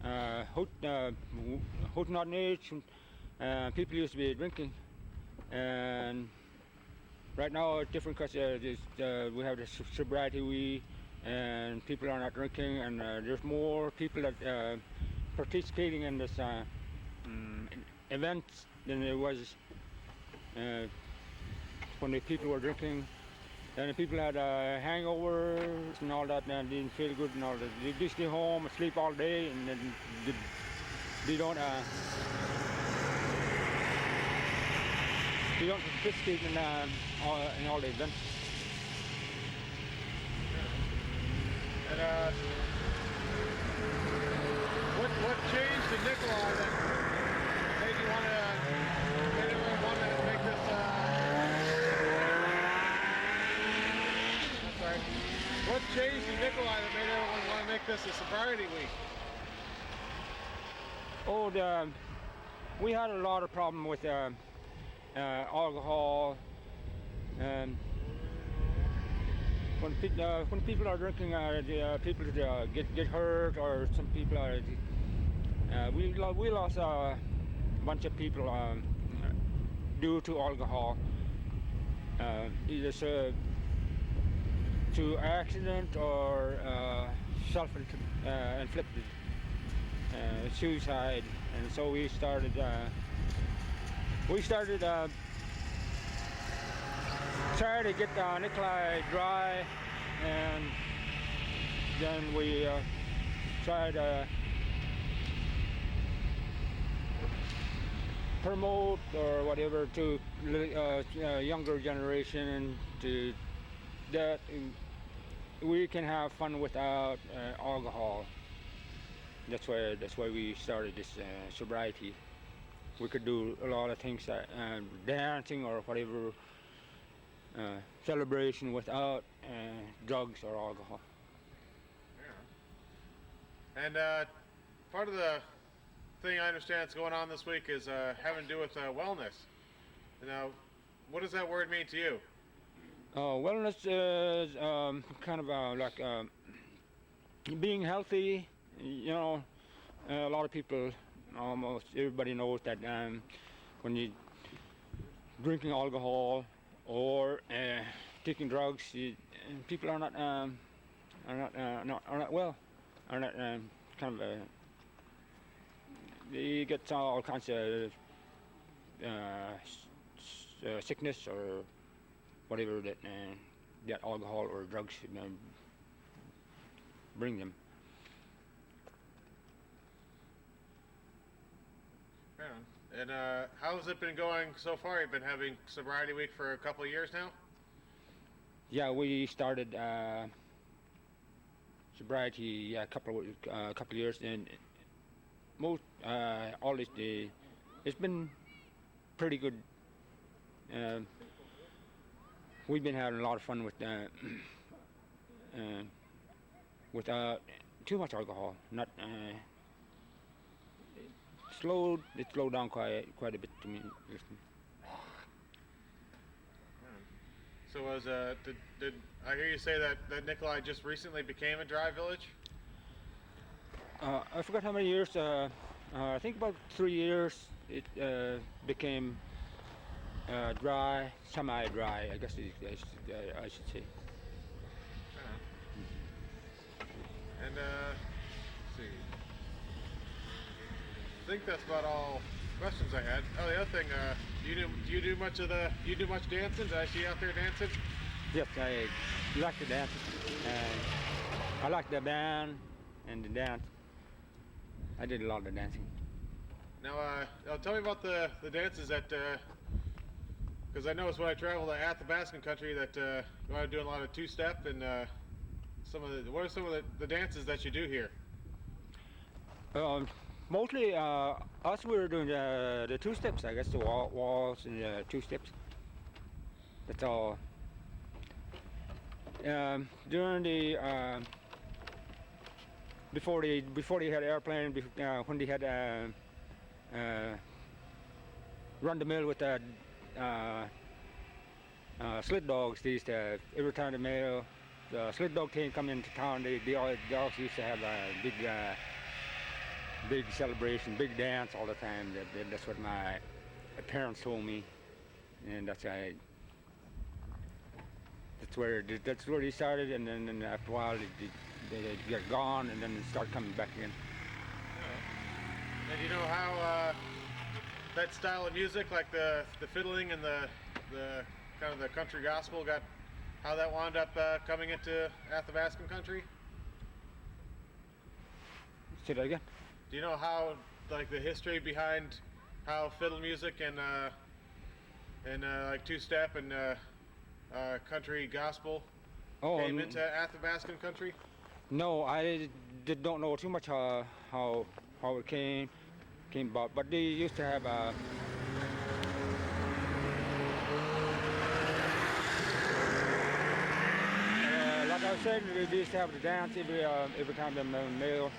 hot not age. People used to be drinking, and right now it's different because we have the sobriety week, and people are not drinking, and there's more people that participating in this event than there was when the people were drinking. And the people had hangovers and all that, and didn't feel good and all that. They just stay home and sleep all day, and then they don't participate in all the events. And what changed in Nikolai that made you want to make this? What changed in Nikolai that made everyone want to make this a sobriety week? We had a lot of problem with alcohol. When people are drinking, people get hurt, or some people are. We lost a bunch of people due to alcohol, either to accident or self-inflicted suicide, and so we started trying to get Nikolai dry, and then we tried to promote or whatever to younger generation, and to that we can have fun without alcohol. That's why we started this sobriety. We could do a lot of things, dancing or whatever, celebration without drugs or alcohol. Yeah. And part of the thing I understand that's going on this week is having to do with wellness. Now, what does that word mean to you? Wellness is kind of like being healthy. You know, a lot of people, almost everybody knows that when you drinking alcohol or taking drugs, people are not well, are not kind of they get all kinds of sickness or whatever that alcohol or drugs bring them. Yeah. And how has it been going so far? You've been having sobriety week for a couple of years now? Yeah, we started sobriety a couple of years, and most all this it's been pretty good. We've been having a lot of fun with without too much alcohol. Not it slowed down quite a bit to me. So did I hear you say that Nikolai just recently became a dry village? I forgot how many years. I think about 3 years. It became dry, semi-dry, I guess I should say. And let's see. I think that's about all questions I had. Oh, the other thing, do you do much dancing? Did I see you out there dancing? Yes, I like to dance. I like the band and the dance. I did a lot of dancing. Now, tell me about the dances that, because I noticed when I traveled to Athabascan country that you are doing a lot of two-step, and what are some of the dances that you do here? Mostly us, we were doing the two steps, I guess, the waltz and the two steps. That's all. During the before they had airplane, when they had run the mill with the sled dogs, they used to, every time the sled dog team come into town, they also used to have a big big celebration, big dance all the time. That's what my parents told me, and that's that's where they started. And then after a while, they get gone, and then start coming back again. And you know how that style of music, like the fiddling and the kind of the country gospel, how that wound up coming into Athabascan country? Say that again. Do you know how, like, the history behind how fiddle music and like two-step and country gospel came into Athabascan country? No, I don't know too much how it came about, but they used to have like I was saying, they used to have the dance every time the mail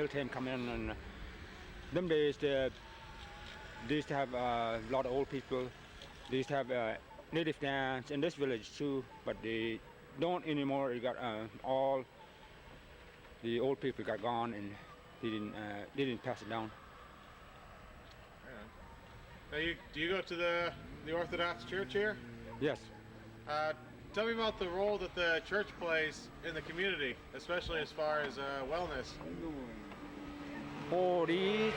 team come in, and them days they used to have a lot of old people. They used to have native dance in this village too, but they don't anymore. They got all the old people got gone, and they didn't pass it down. Now do you go to the Orthodox Church here? Yes. Tell me about the role that the church plays in the community, especially as far as wellness. Oh, they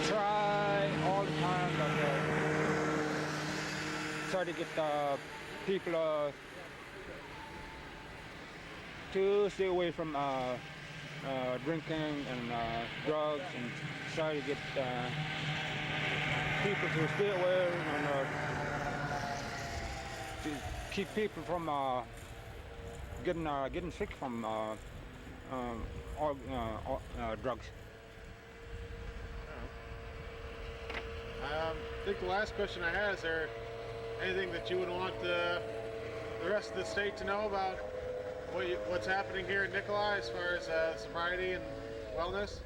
try all the time, but try to get people to stay away from drinking and drugs, and try to get people to stay away and to keep people from getting sick from drugs. I think the last question I had, is there anything that you would want the rest of the state to know about what's happening here in Nikolai as far as sobriety and wellness?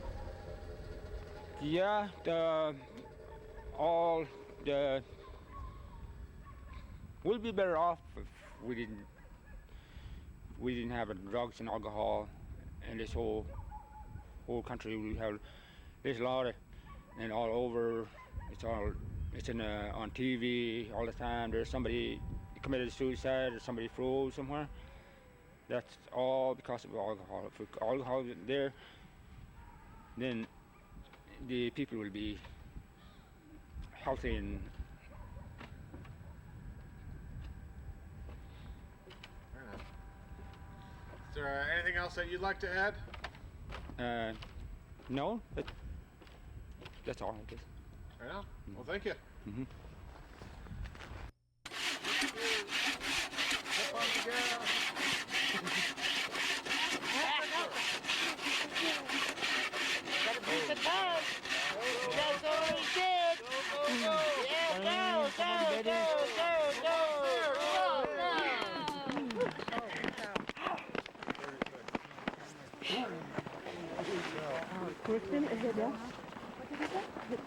Yeah, we'll be better off if we didn't have drugs and alcohol in this whole country. There's a lot of, and all over. It's on TV all the time. There's somebody committed suicide or somebody froze somewhere. That's all because of alcohol. If alcohol isn't there, then the people will be healthy and. Is there anything else that you'd like to add? No, that's all, I guess. Right on. Well, thank you. Mm-hmm. Gotta beat the time. That's all we did. Yeah, go. Kristen, is it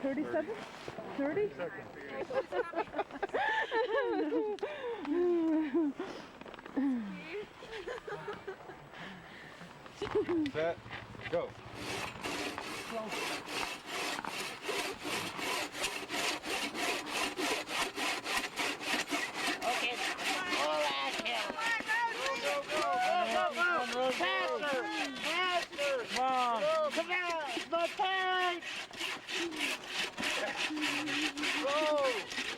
37? 30? Set, go. Okay, all right, Kel. Go. Faster. Come on. Come on, no time. Go!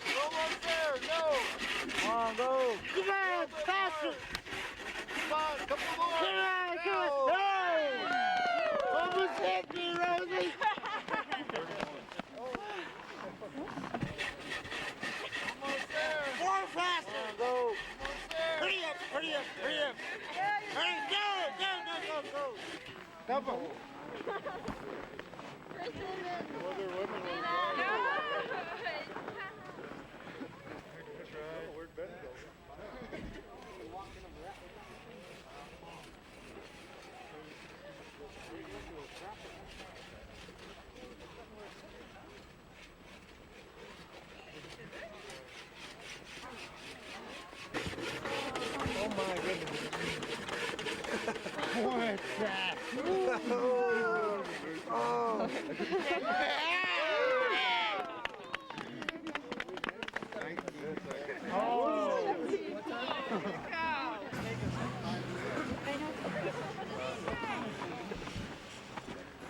You're almost there! Go! Come on, go. Come on, faster. Come on, couple more! Come on. Hey! Almost hit me, Rosie. Almost there! More faster. Go. Almost there! Hurry up. Hurry, go. Double. Where'd Ben go? Oh my goodness. What's that? Oh.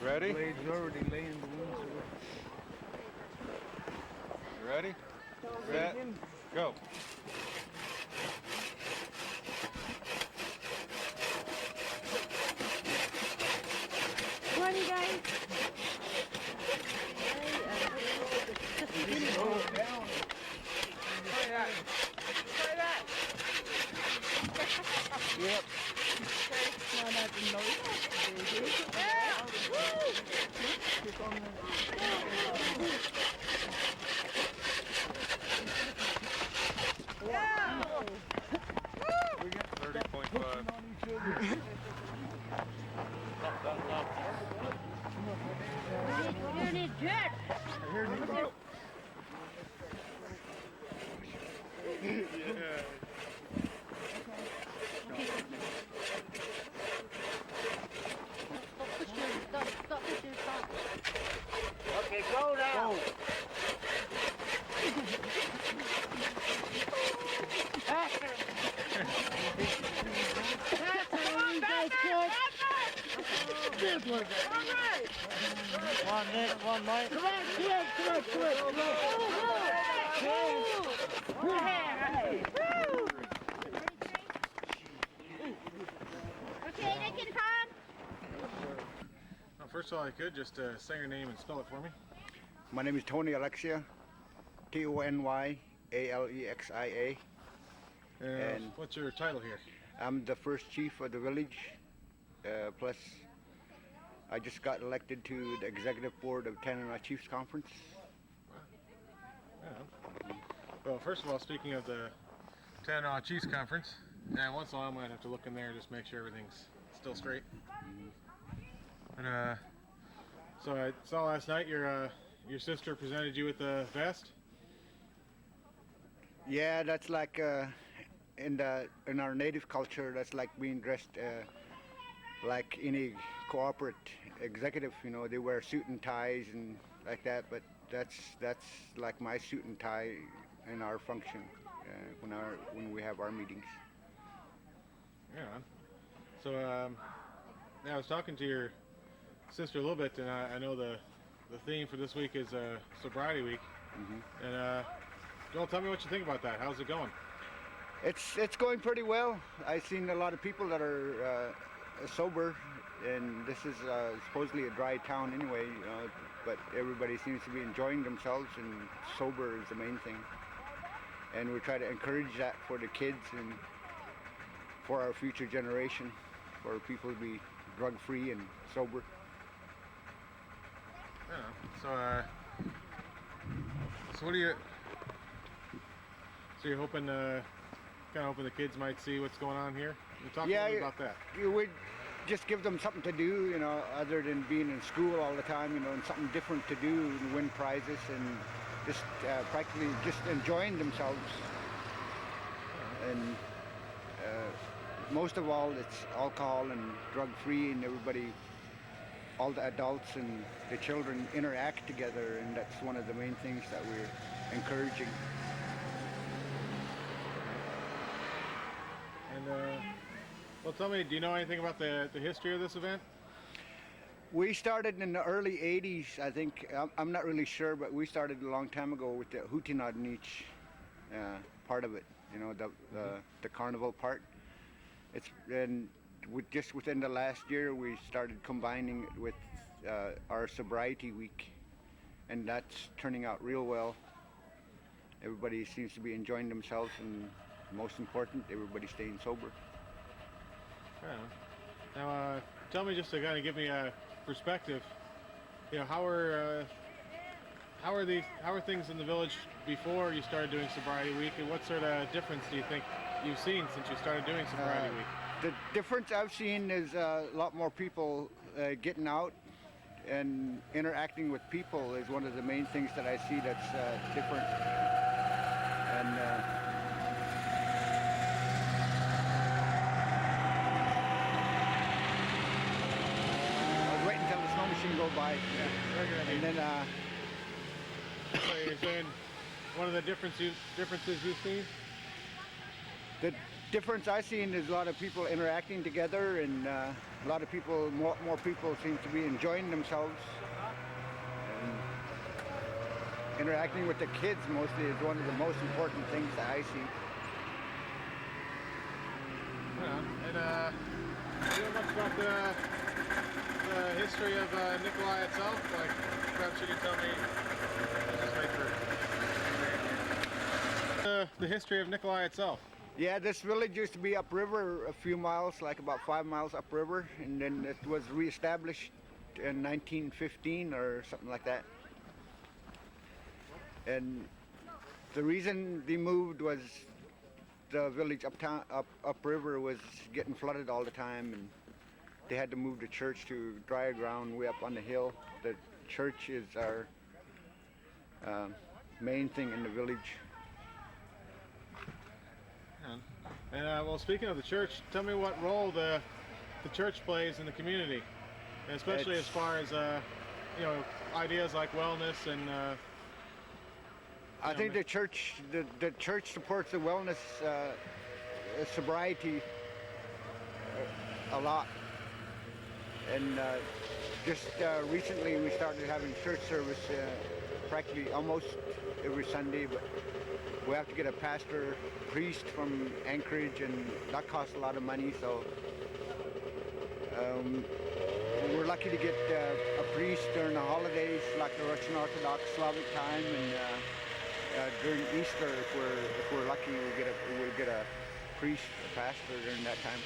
Ready? Blade's already laying the wings. You ready? Set. Go. Come on, you guys. Yep. We got 30.5. You need jet. Okay, go now. One minute, one minute. Come on, kid, come on, come on, come on. Okay, they can come. Well, first of all, I could just say your name and spell it for me. My name is Tony Alexia. Tonyalexia. And What's your title here? I'm the first chief of the village. Plus, I just got elected to the executive board of Tanana Chiefs Conference. Yeah. Well, first of all, speaking of the Tanana Chiefs Conference, and once in a while I might have to look in there and just make sure everything's still straight. And so I saw last night your sister presented you with a vest. Yeah, that's like in our native culture. That's like being dressed like any corporate executive. You know, they wear suit and ties and like that. But that's like my suit and tie in our function when we have our meetings. Yeah. So yeah, I was talking to your sister a little bit, and I know the theme for this week is Sobriety Week. Mm-hmm. And Joel, tell me what you think about that. How's it going? It's going pretty well. I've seen a lot of people that are sober, and this is supposedly a dry town anyway, you know, but everybody seems to be enjoying themselves, and sober is the main thing. And we try to encourage that for the kids and for our future generation, for people to be drug-free and sober. Yeah. So what do you? So you're hoping, kind of hoping the kids might see what's going on here. You talk a little bit about that. You would just give them something to do, you know, other than being in school all the time, you know, and something different to do and win prizes and just practically just enjoying themselves. And most of all, it's alcohol and drug-free, and everybody, all the adults and the children interact together, and that's one of the main things that we're encouraging. And well, tell me, do you know anything about the history of this event? We started in the early 80s, I think. I'm not really sure, but we started a long time ago with the Hootinadnich part of it, you know, the carnival part. It's and just within the last year, we started combining it with our sobriety week, and that's turning out real well. Everybody seems to be enjoying themselves, and most important, everybody staying sober. Yeah. Now, tell me, just to kind of give me a perspective, you know, how are things in the village before you started doing Sobriety Week, and what sort of difference do you think you've seen since you started doing Sobriety Week? The difference I've seen is a lot more people getting out and interacting with people is one of the main things that I see that's different. And by. Yeah, regular And meeting. then So you're saying one of the differences you've seen? the difference I've seen is a lot of people interacting together, and a lot of people, more people seem to be enjoying themselves. And interacting with the kids mostly is one of the most important things that I see. Yeah. And do you know much about the history of Nikolai itself? Like, perhaps you could tell me. Just wait for the history of Nikolai itself. Yeah, this village used to be upriver a few miles, like about 5 miles upriver, and then it was reestablished in 1915 or something like that. And the reason they moved was the village upriver was getting flooded all the time, and they had to move the church to drier ground way up on the hill. The church is our main thing in the village. And well, speaking of the church, tell me what role the church plays in the community, and especially as far as you know, ideas like wellness and. I think the church supports the wellness, sobriety a lot, and just recently we started having church service practically almost every Sunday, but we have to get a pastor, priest from Anchorage, and that costs a lot of money. So we're lucky to get a priest during the holidays, like the Russian Orthodox Slavic time, and during Easter, if we're lucky, we'll get a priest, a pastor during that time.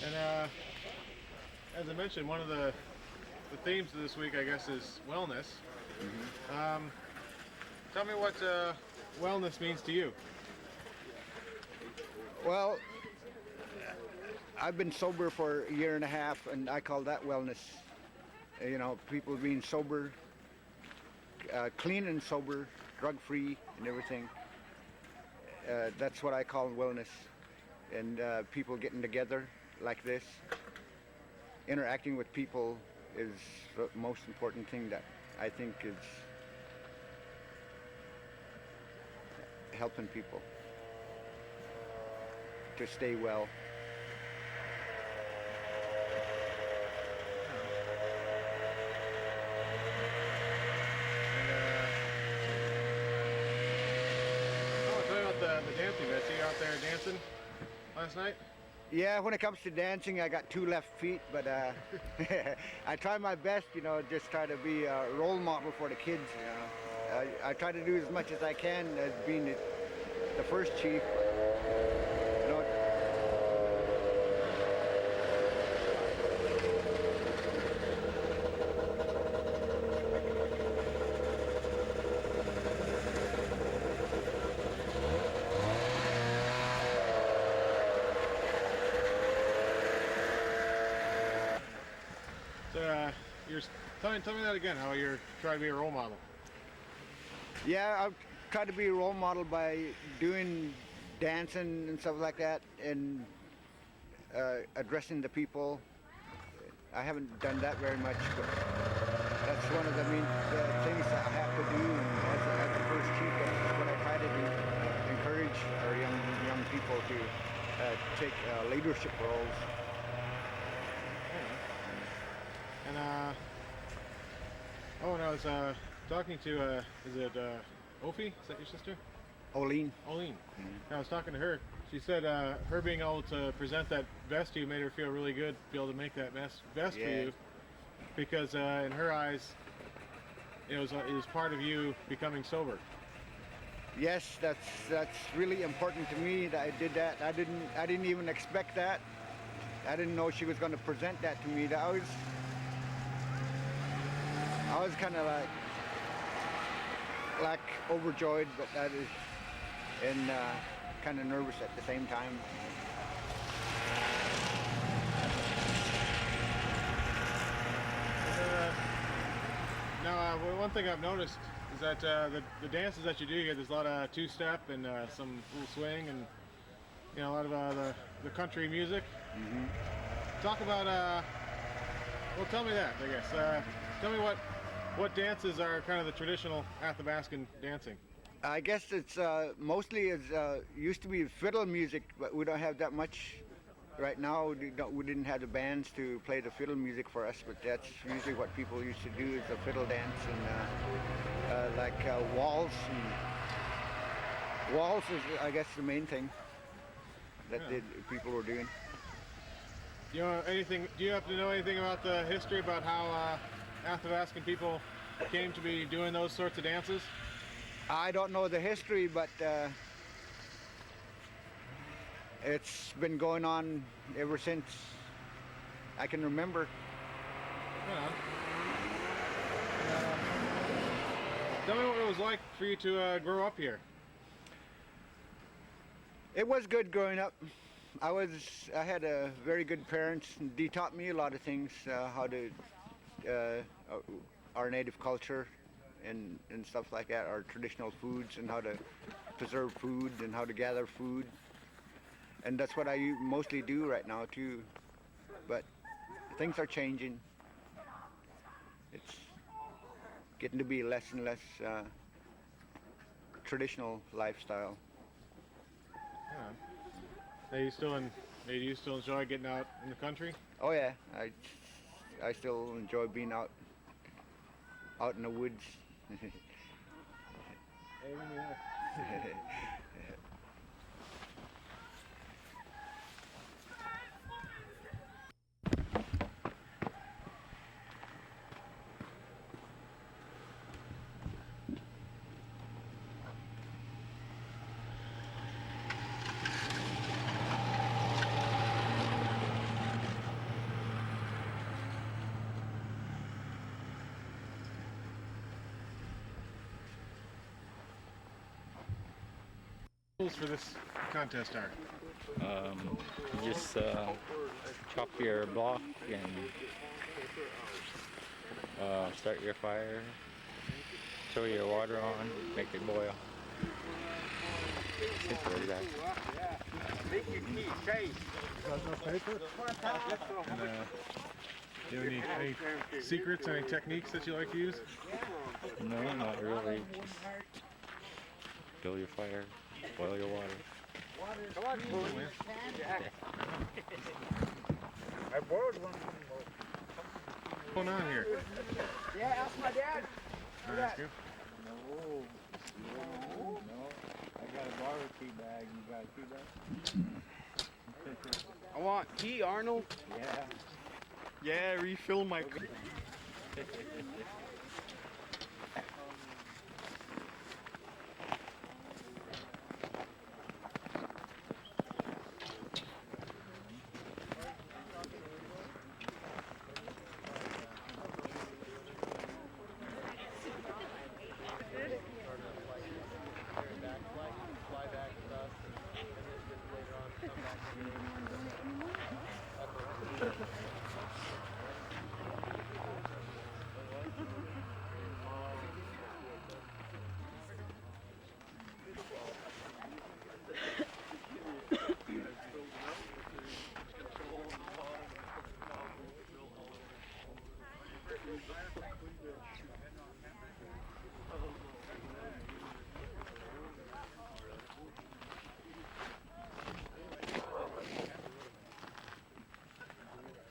Yeah. And as I mentioned, one of the themes of this week, I guess, is wellness. Mm-hmm. Tell me what wellness means to you. Well, I've been sober for a year and a half, and I call that wellness. You know, people being sober, clean and sober, drug-free and everything. That's what I call wellness. And people getting together like this, interacting with people is the most important thing that I think is helping people to stay well. The dancing. I see you out there dancing last night. Yeah, when it comes to dancing, I got 2 left feet, but I try my best, you know, just try to be a role model for the kids, you know. I try to do as much as I can as being the first chief. You know, Tell me that again, how you're trying to be a role model. yeah, I try to be a role model by doing dancing and stuff like that, and addressing the people. I haven't done that very much, but that's one of the main things that I have to do as the first chief. That's what I try to do, encourage our young people to take leadership roles. And I was talking to, is it Ophi? Is that your sister? Oline. Oline. Mm-hmm. I was talking to her. She said her being able to present that vest to you made her feel really good to be able to make that vest for you, because in her eyes, it was part of you becoming sober. Yes, that's really important to me that I did that. I didn't even expect that. I didn't know she was going to present that to me. I was kind of like overjoyed, but that is, and kind of nervous at the same time. Now, one thing I've noticed is that the dances that you do here, there's a lot of two-step and some little swing, and a lot of the country music. Mm-hmm. Talk about Well, tell me that, I guess. Tell me what dances are kind of the traditional Athabascan dancing. I guess it's mostly used to be fiddle music, but we don't have that much right now. We didn't have the bands to play the fiddle music for us, but that's usually what people used to do is the fiddle dance and like waltz. And waltz is, I guess, the main thing that people were doing. You know anything? Do you happen to know anything about the history about how Athabascan people came to be doing those sorts of dances? I don't know the history, but it's been going on ever since I can remember. Yeah. Tell me what it was like for you to grow up here. It was good growing up. I had very good parents, and they taught me a lot of things, how to our native culture and stuff like that, our traditional foods and how to preserve food and how to gather food. And that's what I mostly do right now too. But things are changing. It's getting to be less and less traditional lifestyle. Do you still enjoy getting out in the country? Oh yeah, I still enjoy being out in the woods. Rules for this contest are? You just chop your block and start your fire, throw your water on, make it boil. Simple as that. And, do you have any secrets, any techniques that you like to use? No, not really. Just build your fire, boil your water. Come on, I borrowed one. what's going on here? Yeah, ask my dad. Can I ask you? No. I got a borrowed tea bag. You got a tea bag? I want tea, Arnold. Yeah. Yeah, refill my.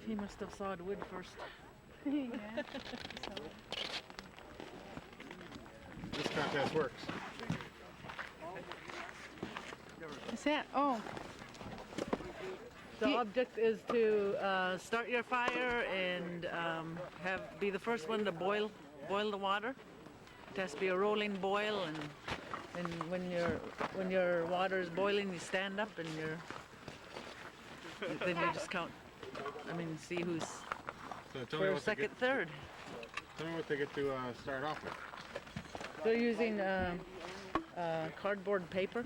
He must have sawed wood first. Yeah. This contest works. What's that? Oh, The object is to start your fire and be the first one to boil the water. It has to be a rolling boil, and when your water is boiling, you stand up and then you just count. I mean, see who's So tell me first, what they second, get, third. tell me what they get to start off with. They're using cardboard paper,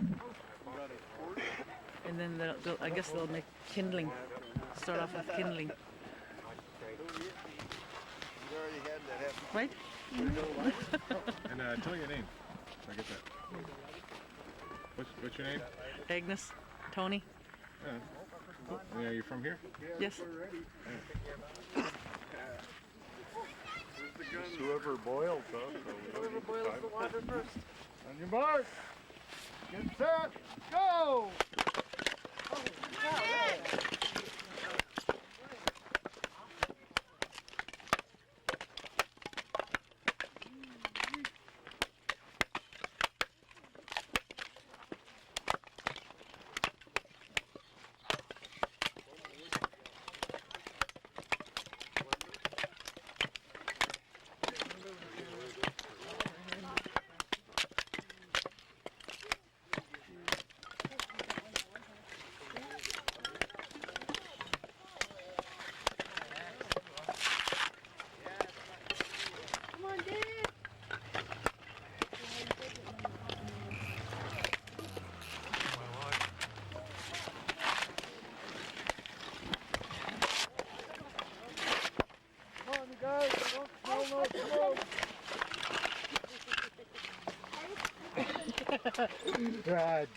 and then I guess they'll make kindling. Start off with kindling. Right? And tell me your name. So I get that. What's your name? Agnes, Tony. Are you from here? Yes. Just whoever boils us. So Whoever boils the water first. On your mark. Get set. Go. Right.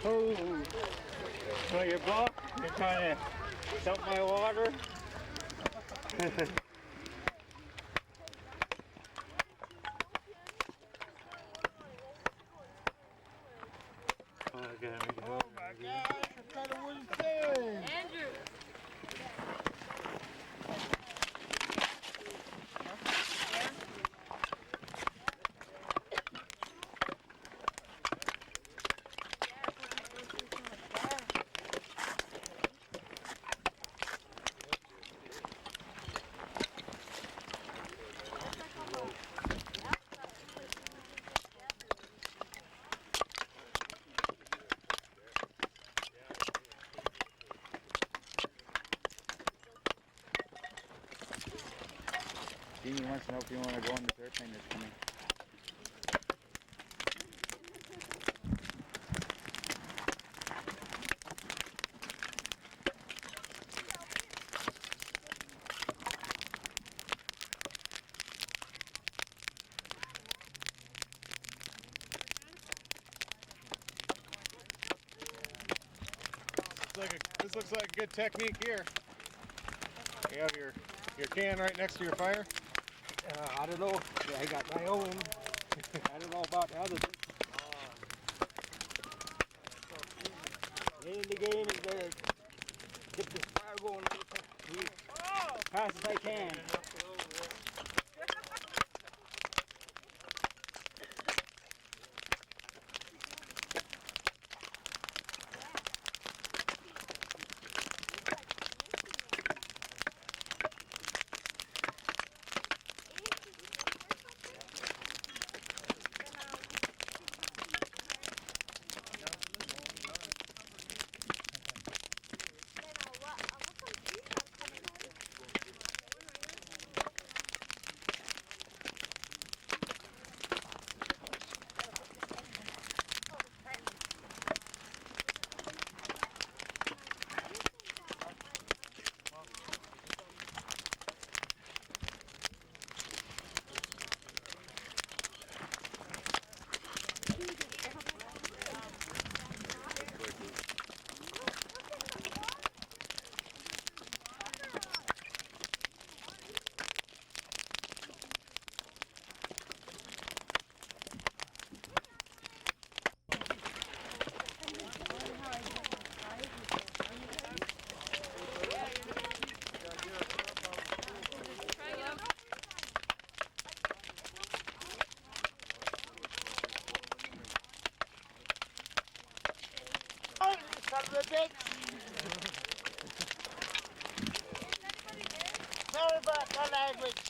Oh, so you're blocked? You're trying to dump my water? Oh my gosh, I thought it was dead. Andrew. Jeannie wants to know if you want to go on this airplane that's coming. This looks like a good technique here. You have your can right next to your fire. I don't know. I got my own. I don't know about the others. The name of the game is to get this fire going as fast as I can. son of a bitch. Sorry about my language.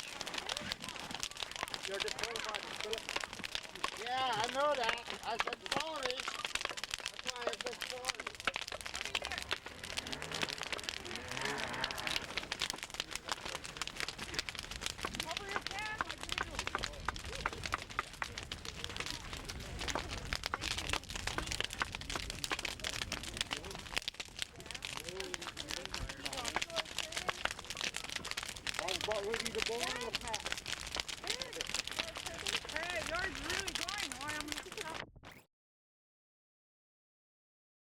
You're disqualified, Philip. Yeah, I know that. I said sorry. That's why I said sorry. I'm about ready to blow on the pack.